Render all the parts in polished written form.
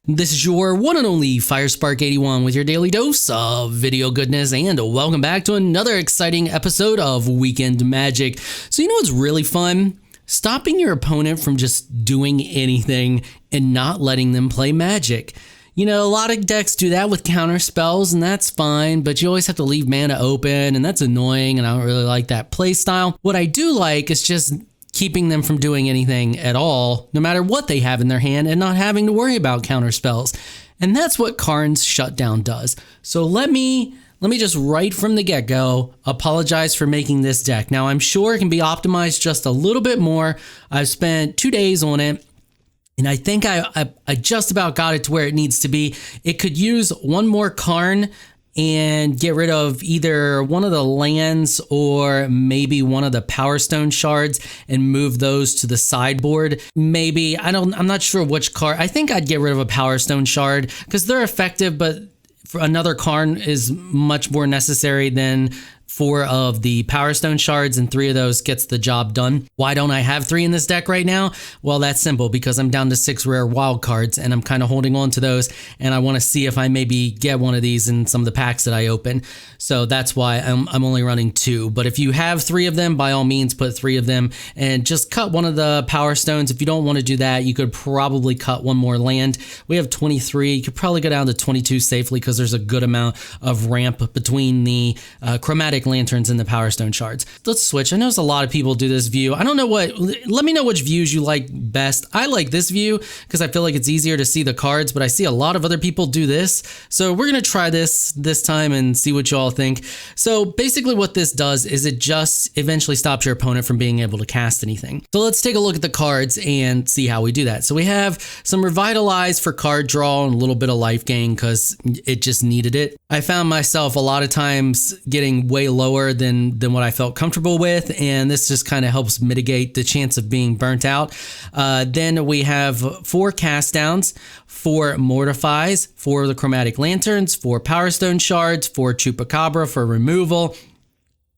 This is your one and only FireSpark81 with your daily dose of video goodness, and welcome back to another exciting episode of Weekend Magic. So you know what's really fun? Stopping your opponent from just doing anything and not letting them play Magic. You know, a lot of decks do that with counter spells, and that's fine, but you always have to leave mana open, and that's annoying, and I don't really like that play style. What I do like is just keeping them from doing anything at all, no matter what they have in their hand, and not having to worry about counter spells. And that's what Karn's Shutdown does. So let me just right from the get-go apologize for making this deck. Now, I'm sure it can be optimized just a little bit more. I've spent 2 days on it, and I think I just about got it to where it needs to be. It could use one more Karn and get rid of either one of the lands or maybe one of the Power Stone shards and move those to the sideboard. Maybe, I'm not sure which card. I think I'd get rid of a Power Stone shard because they're effective, but for another Karn is much more necessary than 4 of the Power Stone shards, and 3 of those gets the job done. Why don't I have 3 in this deck right now? Well, that's simple, because I'm down to 6 rare wild cards, and I'm kind of holding on to those, and I want to see if I maybe get one of these in some of the packs that I open. So that's why I'm only running 2. But if you have 3 of them, by all means, put 3 of them, and just cut one of the Power Stones. If you don't want to do that, you could probably cut one more land. We have 23. You could probably go down to 22 safely, because there's a good amount of ramp between the chromatic lanterns and the Power Stone shards. Let's switch. I know a lot of people do this view. I don't know let me know which views you like best. I like this view because I feel like it's easier to see the cards, but I see a lot of other people do this. So we're going to try this time and see what you all think. So basically what this does is it just eventually stops your opponent from being able to cast anything. So let's take a look at the cards and see how we do that. So we have some Revitalize for card draw and a little bit of life gain because it just needed it. I found myself a lot of times getting way lower than what I felt comfortable with, and this just kind of helps mitigate the chance of being burnt out. Then we have 4 cast downs, 4 mortifies, 4 of the chromatic lanterns, 4 Power Stone shards, 4 Chupacabra for removal,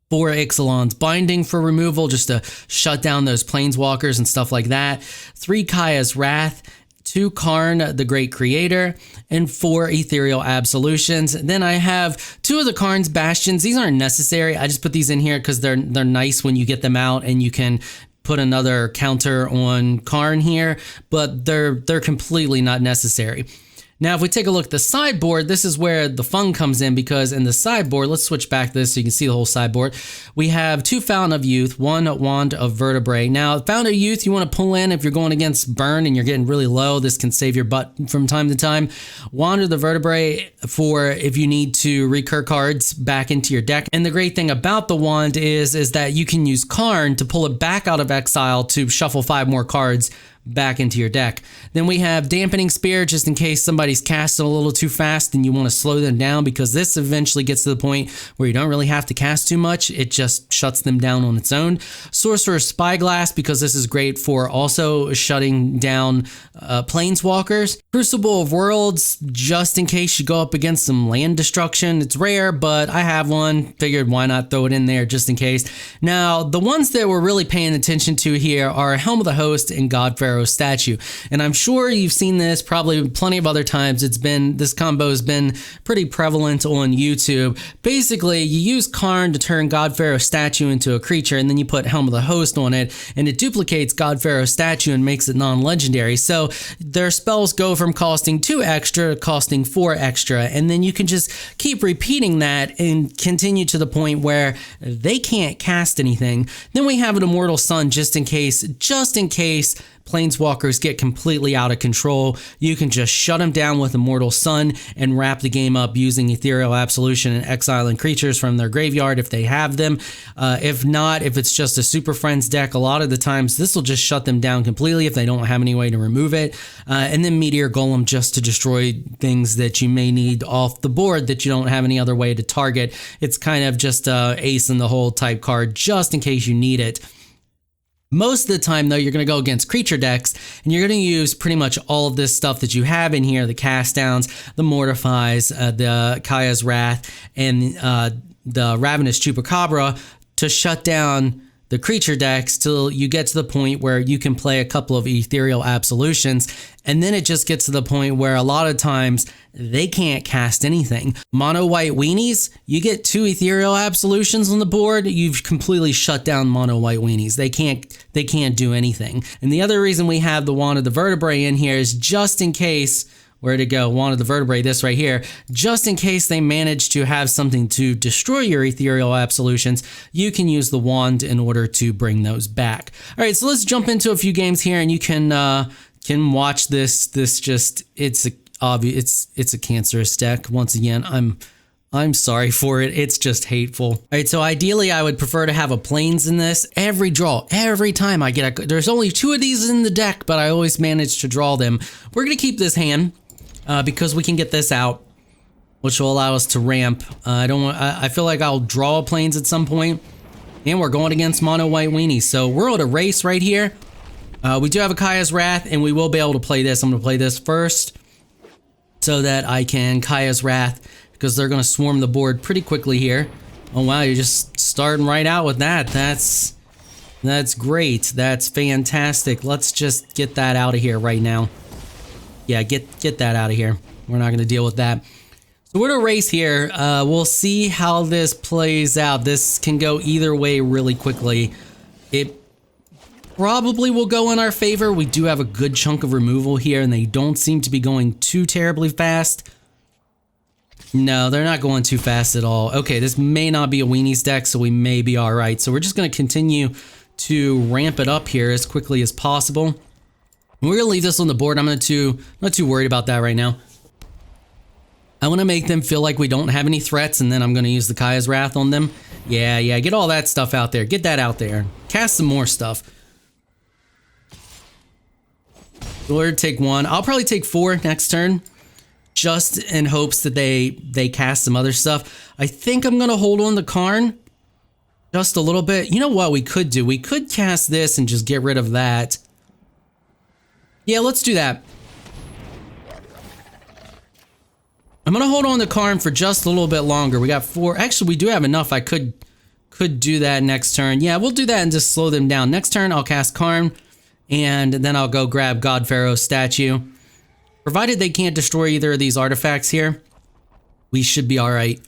4 Ixalan's Binding for removal, just to shut down those planeswalkers and stuff like that, 3 Kaya's Wrath, 2 Karn, the Great Creator, and 4 Ethereal Absolutions. Then I have 2 of the Karn's Bastions. These aren't necessary. I just put these in here because they're nice when you get them out, and you can put another counter on Karn here, but they're completely not necessary. Now, if we take a look at the sideboard, this is where the fun comes in, because in the sideboard, let's switch back this so you can see the whole sideboard. We have 2 Fountain of Youth, 1 Wand of Vertebrae. Now, Fountain of Youth, you want to pull in if you're going against burn and you're getting really low. This can save your butt from time to time. Wand of the Vertebrae for if you need to recur cards back into your deck. And the great thing about the wand is that you can use Karn to pull it back out of exile to shuffle 5 more cards back into your deck. Then we have Dampening Spear, just in case somebody's casting a little too fast and you want to slow them down, because this eventually gets to the point where you don't really have to cast too much. It just shuts them down on its own. Sorcerer's Spyglass, because this is great for also shutting down planeswalkers. Crucible of Worlds, just in case you go up against some land destruction. It's rare, but I have one. Figured why not throw it in there just in case. Now, the ones that we're really paying attention to here are Helm of the Host and God Pharaoh statue, and I'm sure you've seen this probably plenty of other times. This combo has been pretty prevalent on YouTube. Basically, you use Karn to turn God Pharaoh statue into a creature, and then you put Helm of the Host on it, and it duplicates God Pharaoh statue and makes it non-legendary. So their spells go from costing 2 extra to costing 4 extra, and then you can just keep repeating that and continue to the point where they can't cast anything. Then we have an Immortal Sun, just in case planeswalkers get completely out of control. You can just shut them down with Immortal Sun and wrap the game up using Ethereal Absolution and exiling creatures from their graveyard if they have them. If not, if it's just a Super Friends deck, a lot of the times this will just shut them down completely if they don't have any way to remove it. And then Meteor Golem, just to destroy things that you may need off the board that you don't have any other way to target. It's kind of just a ace in the hole type card, just in case you need it. Most of the time, though, you're going to go against creature decks, and you're going to use pretty much all of this stuff that you have in here, the cast downs, the mortifies, the Kaya's Wrath, and the Ravenous Chupacabra to shut down the creature decks till you get to the point where you can play a couple of Ethereal Absolutions, and then it just gets to the point where a lot of times they can't cast anything. Mono white weenies, you get 2 Ethereal Absolutions on the board, you've completely shut down mono white weenies. They can't do anything. And the other reason we have the Wand of the Vertebrae in here is just in case, where to go, Wand of the Vertebrae, this right here, just in case they manage to have something to destroy your Ethereal Absolutions, you can use the wand in order to bring those back. All right, so let's jump into a few games here, and you can watch this. This just, it's a cancerous deck. Once again, I'm sorry for it. It's just hateful. All right, so ideally I would prefer to have a plains in this. Every draw, every time I get there's only 2 of these in the deck, but I always manage to draw them. We're gonna keep this hand because we can get this out, which will allow us to ramp. I feel like I'll draw plains at some point, and we're going against mono white weenies. So we're on a race right here. We do have a Kaya's Wrath, and we will be able to play this. I'm gonna play this first so that I can Kaya's Wrath, because they're going to swarm the board pretty quickly here. Oh wow, you're just starting right out with that. That's great. That's fantastic. Let's just get that out of here right now. Yeah, get that out of here. We're not going to deal with that. So we're in a race here. We'll see how this plays out. This can go either way really quickly. It probably will go in our favor. We do have a good chunk of removal here, and they don't seem to be going too terribly fast. No, they're not going too fast at all. Okay, this may not be a weenies deck, so we may be all right. So we're just going to continue to ramp it up here as quickly as possible. We're going to leave this on the board. I'm not too worried about that right now. I want to make them feel like we don't have any threats, and then I'm going to use the Kaya's Wrath on them. Yeah, get all that stuff out there. Get that out there. Cast some more stuff. We'll take 1. I'll probably take 4 next turn, just in hopes that they cast some other stuff. I think I'm going to hold on to Karn just a little bit. You know what we could do? We could cast this and just get rid of that. Yeah, let's do that. I'm going to hold on to Karn for just a little bit longer. We got 4. Actually, we do have enough. I could do that next turn. Yeah, we'll do that and just slow them down. Next turn, I'll cast Karn, and then I'll go grab God Pharaoh's statue. Provided they can't destroy either of these artifacts here, we should be all right.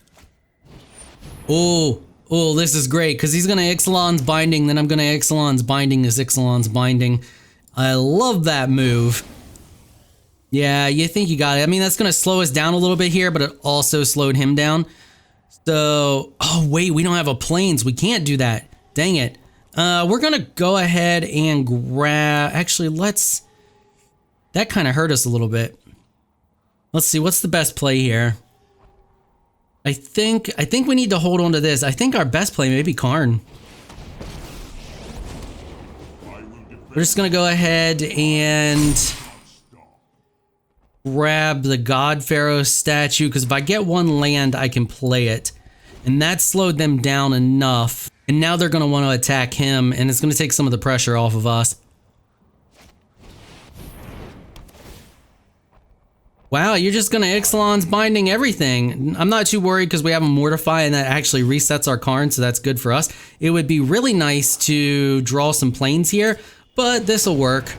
Oh, this is great, because he's going to Ixalan's Binding, then I'm going to Ixalan's Binding his Ixalan's Binding. I love that move. Yeah, you think you got it. I mean, that's going to slow us down a little bit here, but it also slowed him down. So, oh wait, we don't have a plains. We can't do that. Dang it. We're going to go ahead and grab... Actually, let's... That kind of hurt us a little bit. Let's see, what's the best play here? I think we need to hold on to this. I think our best play may be Karn. We're just gonna go ahead and grab the God Pharaoh statue, because if I get 1 land, I can play it. And that slowed them down enough. And now they're gonna want to attack him, and it's gonna take some of the pressure off of us. Wow, you're just gonna Ixalan's Binding everything. I'm not too worried because we have a Mortify, and that actually resets our Karn, so that's good for us. It would be really nice to draw some plains here, but this'll work.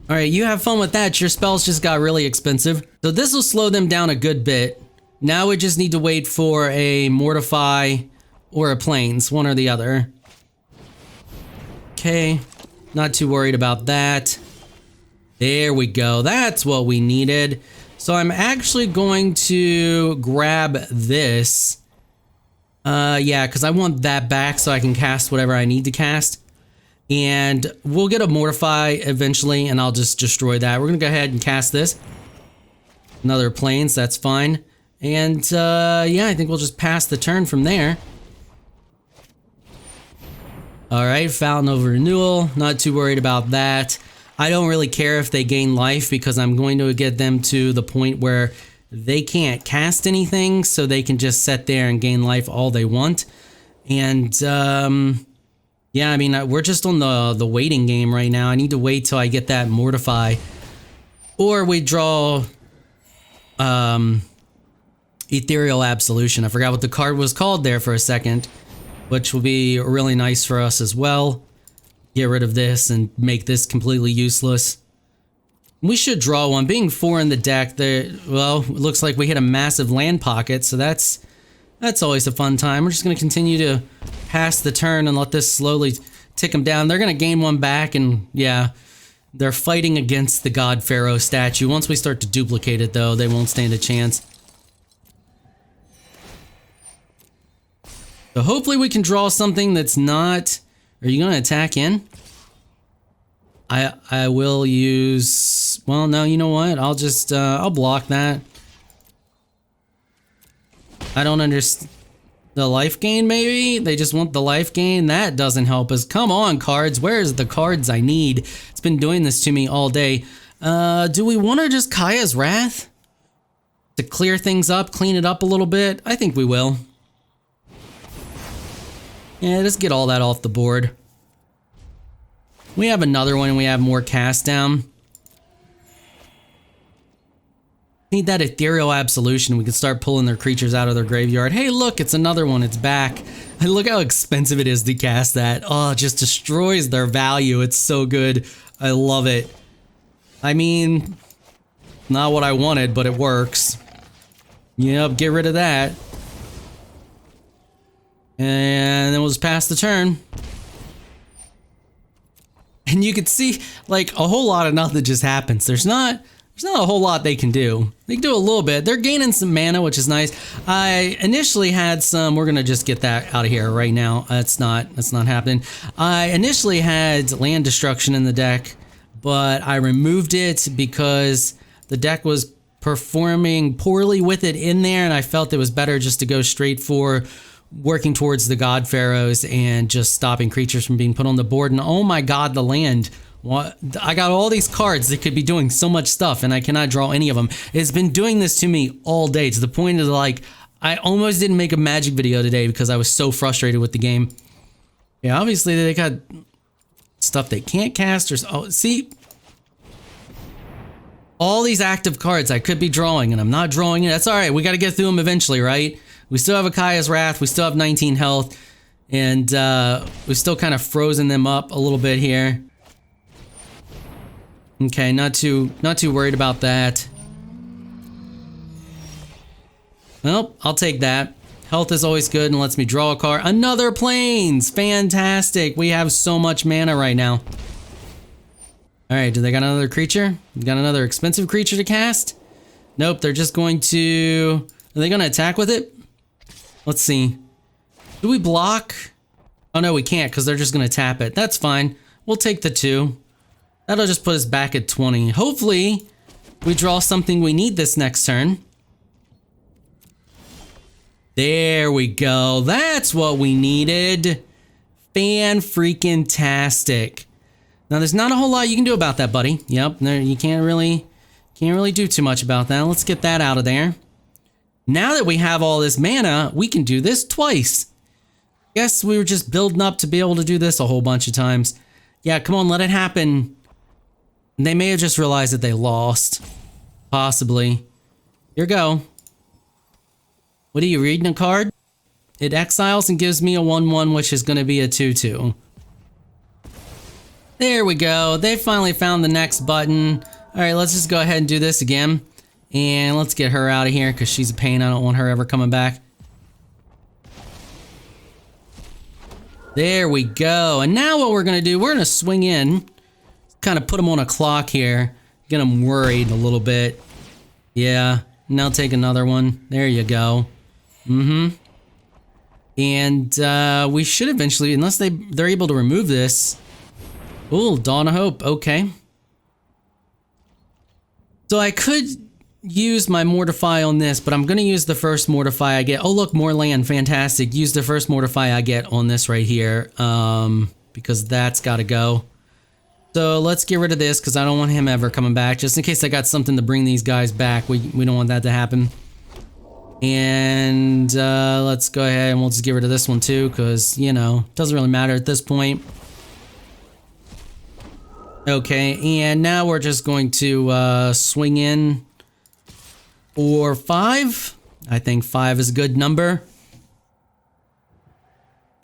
All right, you have fun with that. Your spells just got really expensive. So this will slow them down a good bit. Now we just need to wait for a Mortify or a plains, one or the other. Okay, not too worried about that. There we go. That's what we needed. So I'm actually going to grab this. Yeah, because I want that back so I can cast whatever I need to cast. And we'll get a Mortify eventually, and I'll just destroy that. We're going to go ahead and cast this. Another plains, that's fine. And yeah, I think we'll just pass the turn from there. All right, Fountain of Renewal. Not too worried about that. I don't really care if they gain life, because I'm going to get them to the point where they can't cast anything, so they can just sit there and gain life all they want. And yeah, I mean, we're just on the waiting game right now. I need to wait till I get that Mortify, or we draw Ethereal Absolution. I forgot what the card was called there for a second. which will be really nice for us as well. Get rid of this and make this completely useless. We should draw one. Being 4 in the deck, well, it looks like we hit a massive land pocket, so that's always a fun time. We're just going to continue to pass the turn and let this slowly tick them down. They're going to gain one back, and yeah, they're fighting against the God Pharaoh statue. Once we start to duplicate it, though, they won't stand a chance. So hopefully we can draw something that's not... Are you going to attack in? I will use... Well, no, you know what? I'll just... I'll block that. I don't understand... The life gain, maybe? They just want the life gain? That doesn't help us. Come on, cards. Where's the cards I need? It's been doing this to me all day. Do we want to just Kaya's Wrath? To clear things up, clean it up a little bit? I think we will. Yeah, just get all that off the board. We have another one and we have more cast down. Need that Ethereal Absolution. We can start pulling their creatures out of their graveyard. Hey, look, it's another one. It's back. And look how expensive it is to cast that. Oh, it just destroys their value. It's so good. I love it. I mean, not what I wanted, but it works. Yep, get rid of that. And then we'll just pass the turn. And you can see, like, a whole lot of nothing just happens. There's not a whole lot they can do. They can do a little bit. They're gaining some mana, which is nice. I initially had some... We're going to just get that out of here right now. That's not happening. I initially had land destruction in the deck, but I removed it because the deck was performing poorly with it in there, and I felt it was better just to go straight for working towards the God Pharaohs and just stopping creatures from being put on the board. And oh my god, the land. What? I got all these cards that could be doing so much stuff and I cannot draw any of them. It's been doing this to me all day, to the point of, like, I almost didn't make a Magic video today because I was so frustrated with the game. Yeah, obviously they got stuff they can't cast or... Oh, see? All these active cards I could be drawing and I'm not drawing it. That's alright, we gotta get through them eventually, right? We still have a Kaya's Wrath, we still have 19 health, and we've still kind of frozen them up a little bit here. Okay, not too worried about that. Well, I'll take that. Health is always good and lets me draw a card. Another Plains! Fantastic! We have so much mana right now. Alright, do they got another creature? Got another expensive creature to cast? Nope, they're just going to... Are they going to attack with it? Let's see. Do we block? Oh no, we can't because they're just going to tap it. That's fine. We'll take the 2. That'll just put us back at 20. Hopefully, we draw something we need this next turn. There we go. That's what we needed. Fan-freaking-tastic. Now, there's not a whole lot you can do about that, buddy. Yep, you can't really do too much about that. Let's get that out of there. Now that we have all this mana, we can do this twice. Guess we were just building up to be able to do this a whole bunch of times. Yeah, come on, let it happen. They may have just realized that they lost. Possibly. Here we go. What are you reading, a card? It exiles and gives me a 1/1, which is going to be a 2/2. There we go. They finally found the next button. All right, let's just go ahead and do this again. And let's get her out of here because she's a pain. I don't want her ever coming back. There we go. And now what we're going to do, we're going to swing in. Kind of put them on a clock here. Get them worried a little bit. Yeah. Now take another one. There you go. Mm-hmm. And we should eventually, unless they're able to remove this. Ooh, Dawn of Hope. Okay. So I could use my Mortify on this, but I'm going to use the first Mortify I get. Oh, look, more land. Fantastic. Use the first Mortify I get on this right here, because that's got to go. So let's get rid of this because I don't want him ever coming back. Just in case I got something to bring these guys back. We don't want that to happen. And let's go ahead and we'll just get rid of this one too because, you know, it doesn't really matter at this point. Okay, and now we're just going to swing in for 5. I think 5 is a good number.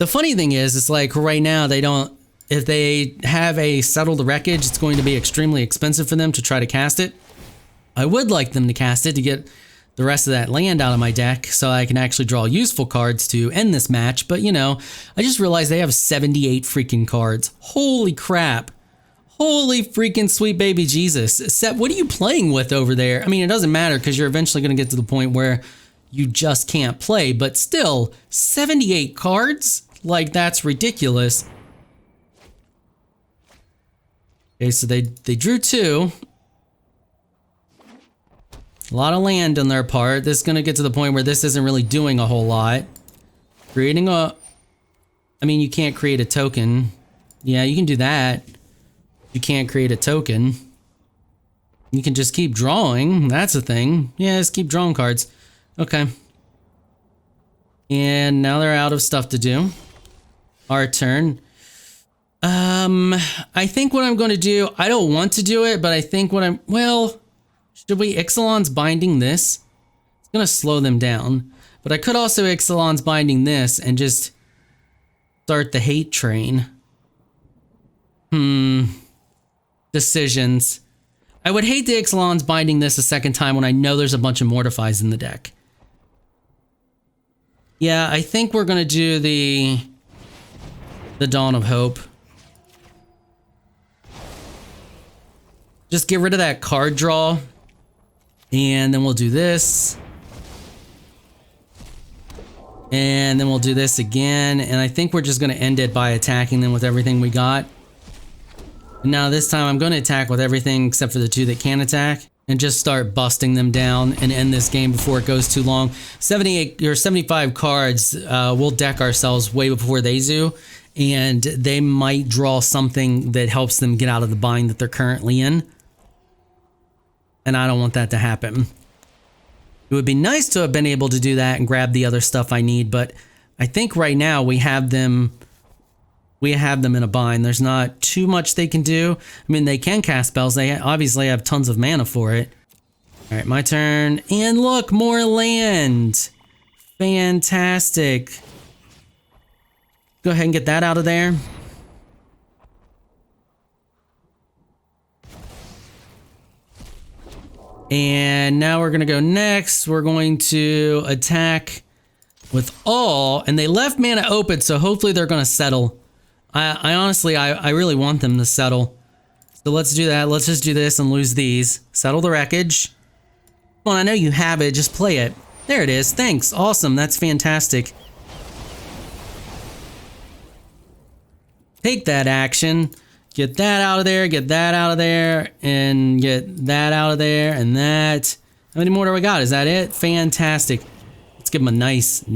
The funny thing is, it's like right now they don't, if they have a settled wreckage, it's going to be extremely expensive for them to try to cast it. I would like them to cast it to get the rest of that land out of my deck so I can actually draw useful cards to end this match. But you know, I just realized they have 78 freaking cards. Holy crap. Holy freaking sweet baby Jesus. Seth, what are you playing with over there? I mean, it doesn't matter because you're eventually going to get to the point where you just can't play, but still 78 cards? Like, that's ridiculous. Okay, so they drew 2. A lot of land on their part. This is going to get to the point where this isn't really doing a whole lot. Creating a... I mean, you can't create a token. Yeah, you can do that. You can't create a token. You can just keep drawing. That's the thing. Yeah, just keep drawing cards. Okay. And now they're out of stuff to do. Our turn. I think what I'm going to do... I don't want to do it, but I think what I'm... Well... Should we Ixalan's Binding this? It's going to slow them down. But I could also Ixalan's Binding this and just start the hate train. Decisions. I would hate the Ixalan's Binding this a second time when I know there's a bunch of Mortifies in the deck. Yeah, I think we're going to do the Dawn of Hope. Just get rid of that card draw. And then we'll do this. And then we'll do this again. And I think we're just going to end it by attacking them with everything we got. And now this time I'm going to attack with everything except for the 2 that can attack. And just start busting them down and end this game before it goes too long. 78 or 75 cards, we'll deck ourselves way before they do. And they might draw something that helps them get out of the bind that they're currently in. And I don't want that to happen. It would be nice to have been able to do that and grab the other stuff I need, but I think right now we have them in a bind. There's not too much they can do. I mean, they can cast spells. They obviously have tons of mana for it. All right, my turn. And look, more land. Fantastic. Go ahead and get that out of there. And now we're going to go next. We're going to attack with all. And they left mana open, so hopefully they're going to settle. I honestly, I really want them to settle. So let's do that. Let's just do this and lose these. Settle the wreckage. Well, I know you have it. Just play it. There it is. Thanks. Awesome. That's fantastic. Take that action. Get that out of there, get that out of there, and get that out of there, and that. How many more do we got? Is that it? Fantastic. Let's give them a nice.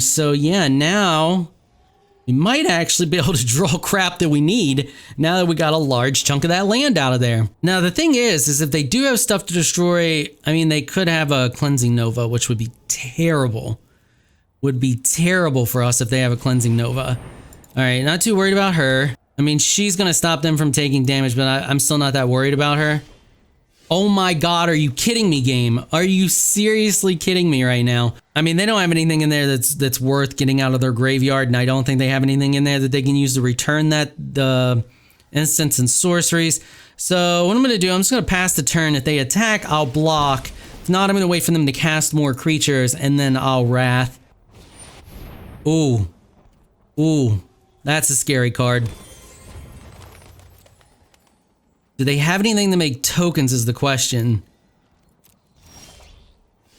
So yeah, now we might actually be able to draw crap that we need now that we got a large chunk of that land out of there. Now the thing is if they do have stuff to destroy, I mean, they could have a Cleansing Nova, which would be terrible. Would be terrible for us if they have a Cleansing Nova. All right, not too worried about her. I mean, she's going to stop them from taking damage, but I'm still not that worried about her. Oh my god, are you kidding me, game? Are you seriously kidding me right now? I mean, they don't have anything in there that's worth getting out of their graveyard, and I don't think they have anything in there that they can use to return the instants and sorceries. So what I'm going to do, I'm just going to pass the turn. If they attack, I'll block. If not, I'm going to wait for them to cast more creatures, and then I'll Wrath. Ooh. That's a scary card. Do they have anything to make tokens is the question.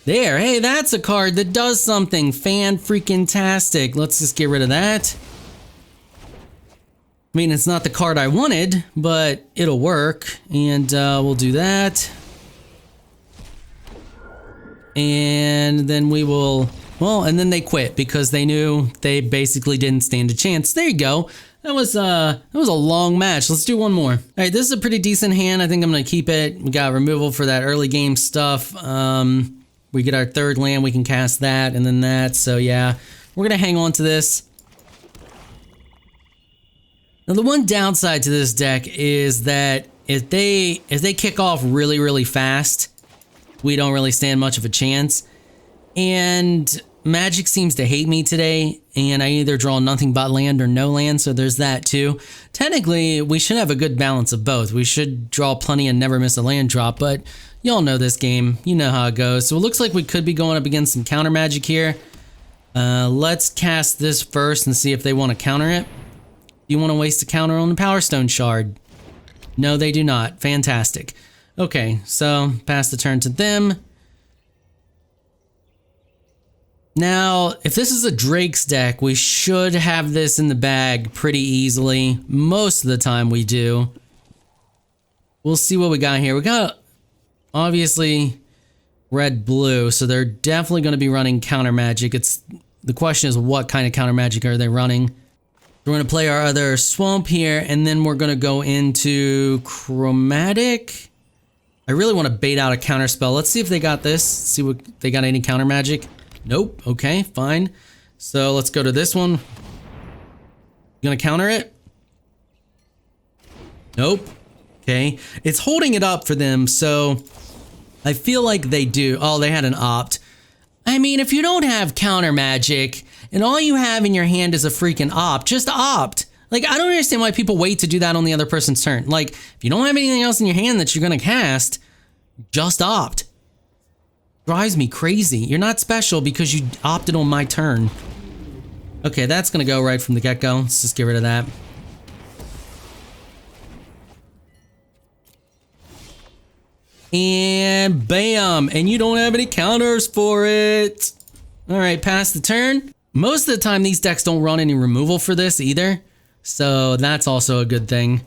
There, hey, that's a card that does something fan-freaking-tastic. Let's just get rid of that. I mean, it's not the card I wanted, but it'll work. And we'll do that. And then we will... Well, and then they quit because they knew they basically didn't stand a chance. There you go. That was a long match. Let's do one more. All right, this is a pretty decent hand. I think I'm going to keep it. We got removal for that early game stuff. We get our 3rd land. We can cast that and then that. So yeah, we're going to hang on to this. Now, the one downside to this deck is that if they kick off really, really fast, we don't really stand much of a chance. And Magic seems to hate me today, and I either draw nothing but land or no land, so there's that too. Technically, we should have a good balance of both. We should draw plenty and never miss a land drop, but y'all know this game. You know how it goes. So it looks like we could be going up against some counter magic here. Let's cast this first and see if they want to counter it. You want to waste a counter on the Power Stone Shard? No, they do not. Fantastic. Okay, so pass the turn to them. Now, if this is a Drake's deck, we should have this in the bag pretty easily. Most of the time we do. We'll see what we got here. We got, obviously, red-blue, so they're definitely going to be running counter magic. The question is, what kind of counter magic are they running? We're going to play our other swamp here, and then we're going to go into chromatic. I really want to bait out a counter spell. Let's see if they got this. See what they got, any counter magic. Nope. Okay, fine. So let's go to this one. You gonna counter it? Nope. Okay. It's holding it up for them, so I feel like they do. Oh, they had an opt. I mean, if you don't have counter magic and all you have in your hand is a freaking opt, just opt. Like, I don't understand why people wait to do that on the other person's turn. Like, if you don't have anything else in your hand that you're gonna cast, just opt. Drives me crazy. You're not special because you opted on my turn. Okay, that's gonna go right from the get-go. Let's just get rid of that. And bam! And you don't have any counters for it. All right, pass the turn. Most of the time, these decks don't run any removal for this either. So that's also a good thing.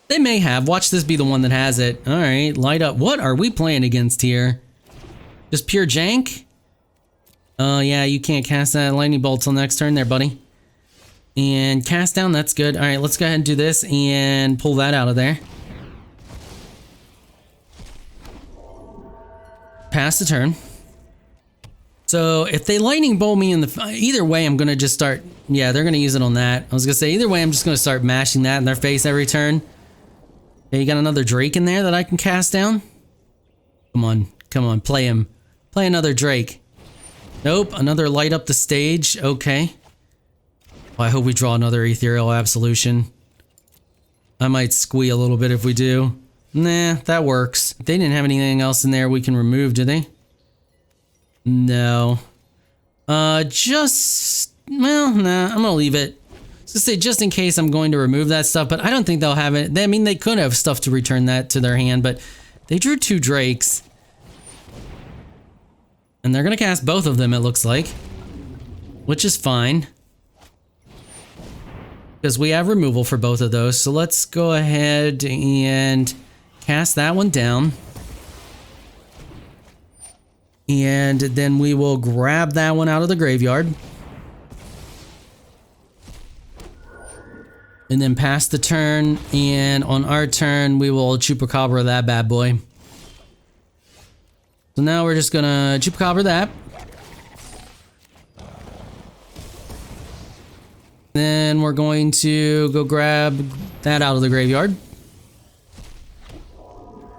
They may have. Watch this be the one that has it. All right, light up. What are we playing against here? Just pure jank? Oh, yeah, you can't cast that lightning bolt till next turn there, buddy. And cast down, that's good. All right, let's go ahead and do this and pull that out of there. Pass the turn. So if they lightning bolt me in the... Either way, I'm going to just start... Yeah, they're going to use it on that. I was going to say, either way, I'm just going to start mashing that in their face every turn. Okay, you got another Drake in there that I can cast down? Come on. Come on, play him. Play another Drake. Nope, another light up the stage. Okay. Well, I hope we draw another Ethereal Absolution. I might squee a little bit if we do. Nah, that works. They didn't have anything else in there we can remove, do they? No. Well, nah, I'm gonna leave it. So say just in case I'm going to remove that stuff, but I don't think they'll have it. I mean, they could have stuff to return that to their hand, but they drew 2 Drakes. And they're gonna cast both of them, it looks like. Which is fine. Because we have removal for both of those. So let's go ahead and cast that one down. And then we will grab that one out of the graveyard. And then pass the turn. And on our turn, we will Chupacabra that bad boy. So now we're just gonna Chupacabra that. Then we're going to go grab that out of the graveyard.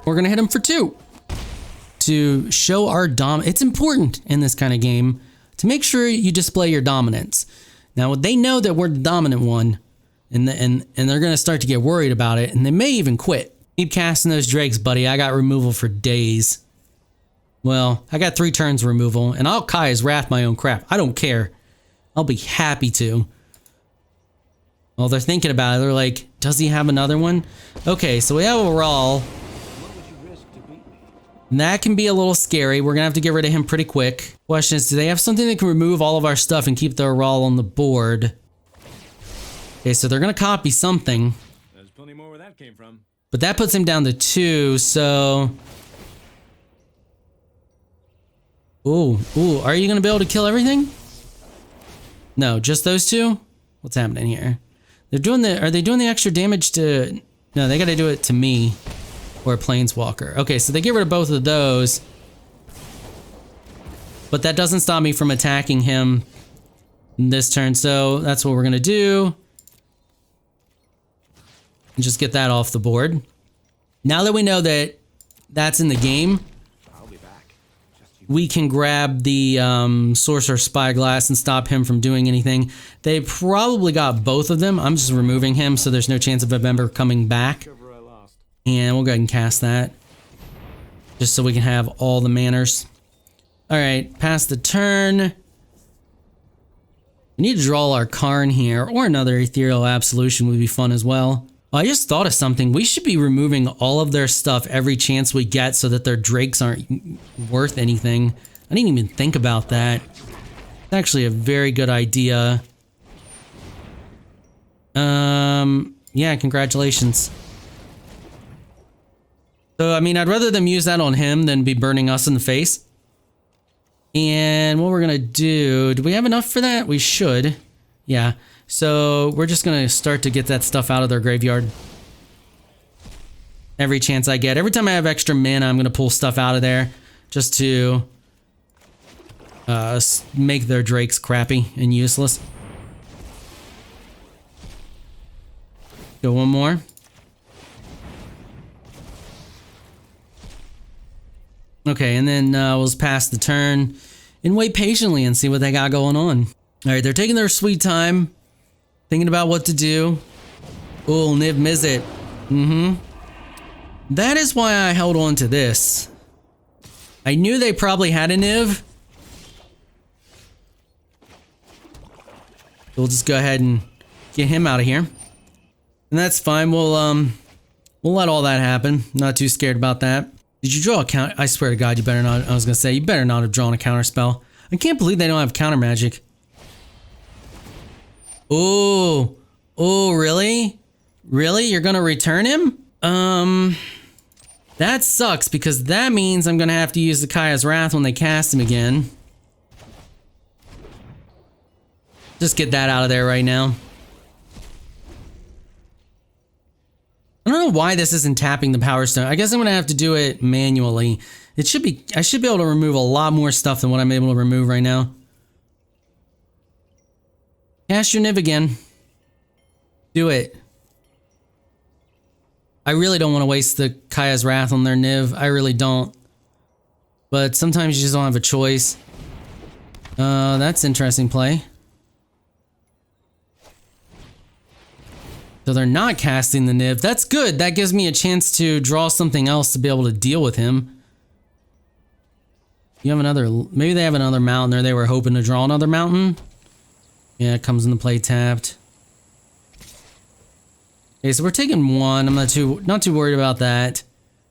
We're gonna hit him for 2. To show our it's important in this kind of game to make sure you display your dominance. Now they know that we're the dominant one, and they're gonna start to get worried about it, and they may even quit. Keep casting those Drakes, buddy. I got removal for days. Well, I got 3 turns removal, and I'll Kai's Wrath my own crap. I don't care. I'll be happy to. Well, they're thinking about it. They're like, does he have another one? Okay, so we have a Rawl. And that can be a little scary. We're gonna have to get rid of him pretty quick. Question is, do they have something that can remove all of our stuff and keep the Rawl on the board? Okay, so they're gonna copy something. There's plenty more where that came from. But that puts him down to 2, so... Ooh, are you gonna be able to kill everything? No, just those 2? What's happening here? They're doing are they doing the extra damage to... No, they gotta do it to me. Or a Planeswalker. Okay, so they get rid of both of those. But that doesn't stop me from attacking him this turn, so that's what we're gonna do. And just get that off the board. Now that we know that that's in the game, I'll be back. Just you we can grab the Sorcerer Spyglass and stop him from doing anything. They probably got both of them. I'm just removing him so there's no chance of a member coming back. And we'll go ahead and cast that. Just so we can have all the manners. Alright, pass the turn. We need to draw our Karn here, or another Ethereal Absolution would be fun as well. I just thought of something. We should be removing all of their stuff every chance we get so that their drakes aren't worth anything. I didn't even think about that. It's actually a very good idea. Yeah, congratulations. So, I mean, I'd rather them use that on him than be burning us in the face. And what we're gonna do we have enough for that? We should. Yeah. So we're just gonna start to get that stuff out of their graveyard. Every chance I get. Every time I have extra mana, I'm gonna pull stuff out of there just to make their drakes crappy and useless. Go one more. Okay, and then we'll just pass the turn and wait patiently and see what they got going on. All right, they're taking their sweet time, thinking about what to do. Oh, Niv Mizzet. That is why I held on to this. I knew they probably had a Niv. We'll just go ahead and get him out of here. And that's fine. We'll let all that happen. Not too scared about that. Did you draw a counter? I swear to God, you better not. I was gonna say, you better not have drawn a counter spell. I can't believe they don't have counter magic. Oh, really? Really? You're gonna return him? That sucks because that means I'm gonna have to use the Kaya's Wrath when they cast him again. Just get that out of there right now. I don't know why this isn't tapping the Power Stone. I guess I'm gonna have to do it manually. I should be able to remove a lot more stuff than what I'm able to remove right now. Cast your Niv again. Do it. I really don't want to waste the Kaya's Wrath on their Niv. I really don't. But sometimes you just don't have a choice. That's interesting play. So they're not casting the Niv. That's good. That gives me a chance to draw something else to be able to deal with him. You have another... Maybe they have another mountain there. They were hoping to draw another mountain. Yeah, it comes into play tapped. Okay, so we're taking one. I'm not too worried about that.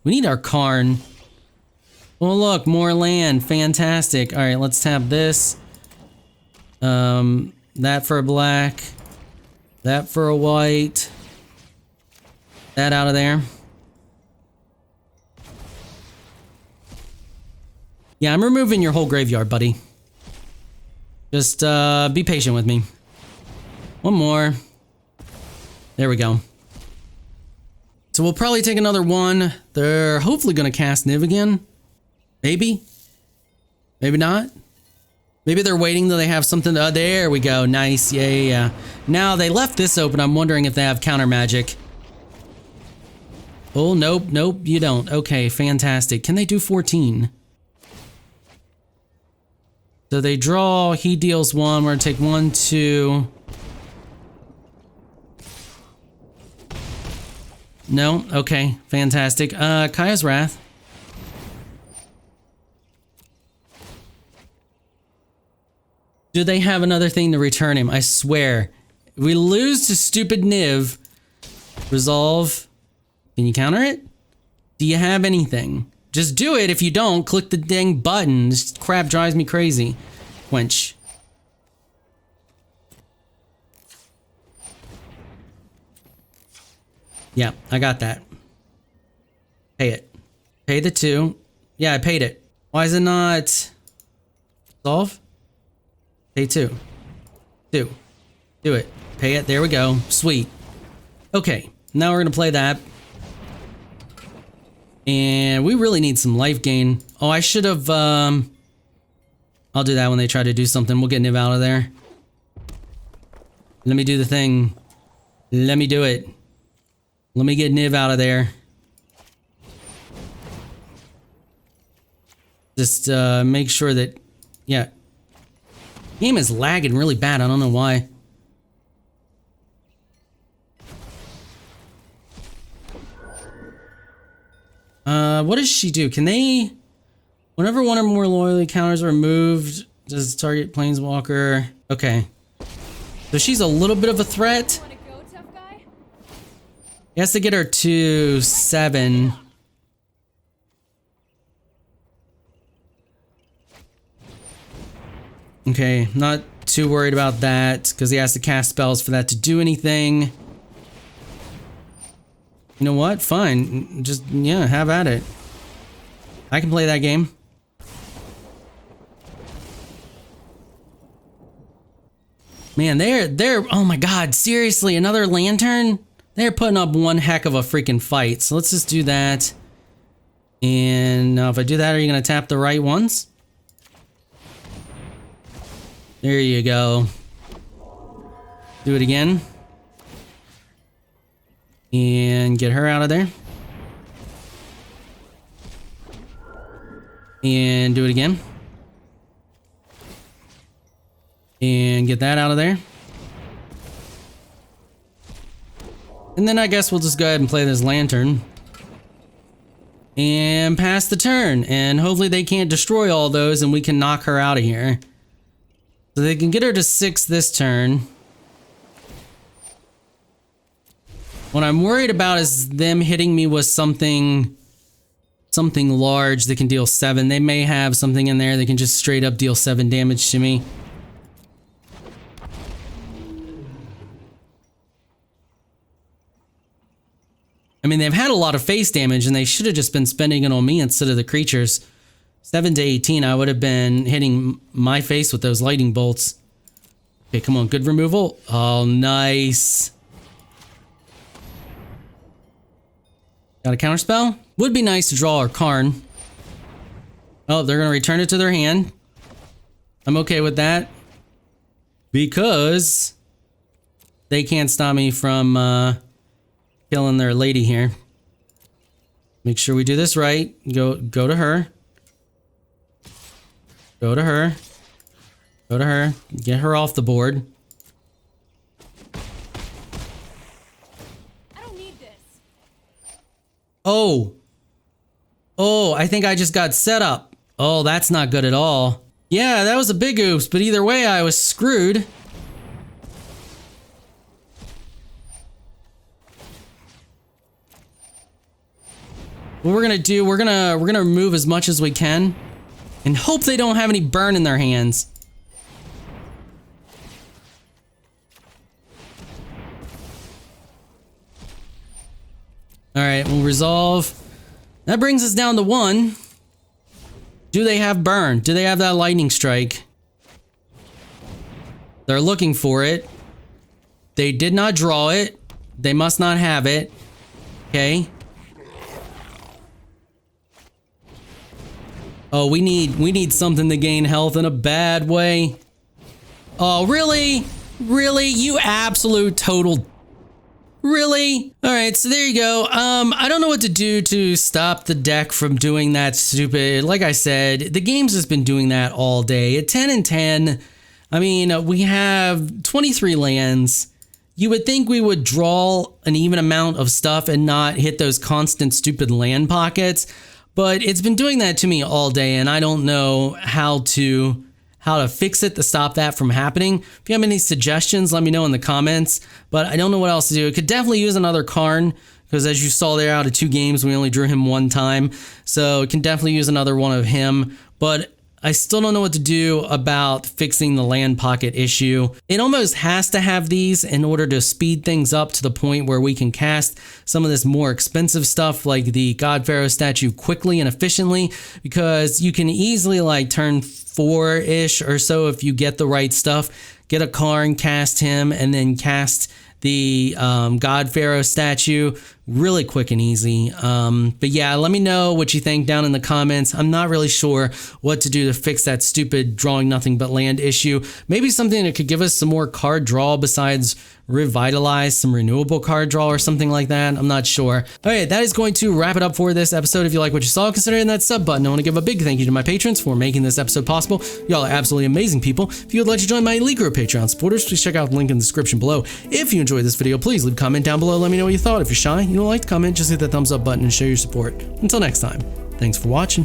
We need our Karn. Oh, look, more land. Fantastic. All right, let's tap this. That for a black. That for a white. That out of there. Yeah, I'm removing your whole graveyard, buddy. Just be patient with me. One more. There we go. So we'll probably take another one. They're hopefully going to cast Niv again. Maybe. Maybe not. Maybe they're waiting till they have something to... there we go. Nice. Yeah. Now, they left this open. I'm wondering if they have counter magic. Oh, nope, you don't. Okay, fantastic. Can they do 14? So they draw. He deals 1. We're going to take 1, 2... No? Okay, fantastic. Kaya's Wrath. Do they have another thing to return him? I swear. If we lose to stupid Niv. Resolve. Can you counter it? Do you have anything? Just do it. If you don't, click the dang button. This crap drives me crazy. Quench. Yeah, I got that. Pay it. Pay the 2. Yeah, I paid it. Why is it not... Solve? Pay 2. 2. Do it. Pay it. There we go. Sweet. Okay, now we're gonna play that. And we really need some life gain. Oh, I should have... I'll do that when they try to do something. We'll get Niv out of there. Let me do the thing. Let me do it. Let me get Niv out of there. Just make sure that, yeah. Game is lagging really bad. I don't know why. What does she do? Can they, whenever one or more loyalty counters are removed, does target planeswalker? Okay. So she's a little bit of a threat. He has to get her to 7. Okay, not too worried about that because he has to cast spells for that to do anything. You know what? Fine. Just, yeah, have at it. I can play that game. Man, they're, oh my god, seriously, another lantern? They're putting up one heck of a freaking fight. So let's just do that. And now if I do that, are you going to tap the right ones? There you go. Do it again. And get her out of there. And do it again. And get that out of there. And then I guess we'll just go ahead and play this lantern. And pass the turn. And hopefully they can't destroy all those and we can knock her out of here. So they can get her to 6 this turn. What I'm worried about is them hitting me with something large that can deal 7. They may have something in there that can just straight up deal 7 damage to me. I mean, they've had a lot of face damage and they should have just been spending it on me instead of the creatures. 7 to 18, I would have been hitting my face with those lightning bolts. Okay, come on, good removal. Oh, nice. Got a counterspell? Would be nice to draw our Karn. Oh, they're going to return it to their hand. I'm okay with that. Because they can't stop me from killing their lady here. Make sure we do this right. Go to her. Go to her. Go to her. Get her off the board. I don't need this. Oh. Oh, I think I just got set up. Oh, that's not good at all. Yeah, that was a big oops, but either way, I was screwed. What we're gonna do, we're gonna remove as much as we can and hope they don't have any burn in their hands. All right, we'll resolve. That brings us down to 1. Do they have burn? Do they have that lightning strike? They're looking for it. They did not draw it. They must not have it. Okay. Oh, we need something to gain health in a bad way. Oh, really? Really? You absolute total... Really? Alright, so there you go. I don't know what to do to stop the deck from doing that stupid... Like I said, the game's just been doing that all day. At 10 and 10, I mean, we have 23 lands. You would think we would draw an even amount of stuff and not hit those constant stupid land pockets. But it's been doing that to me all day, and I don't know how to fix it to stop that from happening. If you have any suggestions, let me know in the comments. But I don't know what else to do. It could definitely use another Karn, because as you saw there, out of 2 games, we only drew him 1 time. So it can definitely use another one of him. But I still don't know what to do about fixing the land pocket issue. It almost has to have these in order to speed things up to the point where we can cast some of this more expensive stuff like the God Pharaoh statue quickly and efficiently, because you can easily like turn 4-ish or so if you get the right stuff. Get a Karn, cast him, and then cast the God Pharaoh statue really quick and easy. But yeah, let me know what you think down in the comments. I'm not really sure what to do to fix that stupid drawing nothing but land issue. Maybe something that could give us some more card draw besides Revitalize, some renewable card draw or something like that. I'm not sure. Okay, that is going to wrap it up for this episode. If you like what you saw, consider hitting that sub button. I want to give a big thank you to my patrons for making this episode possible. Y'all are absolutely amazing people. If you would like to join my elite group of Patreon supporters, please check out the link in the description below. If you enjoyed this video, please leave a comment down below. Let me know what you thought. If you're shy, you don't like to comment, just hit that thumbs up button and show your support. Until next time, thanks for watching.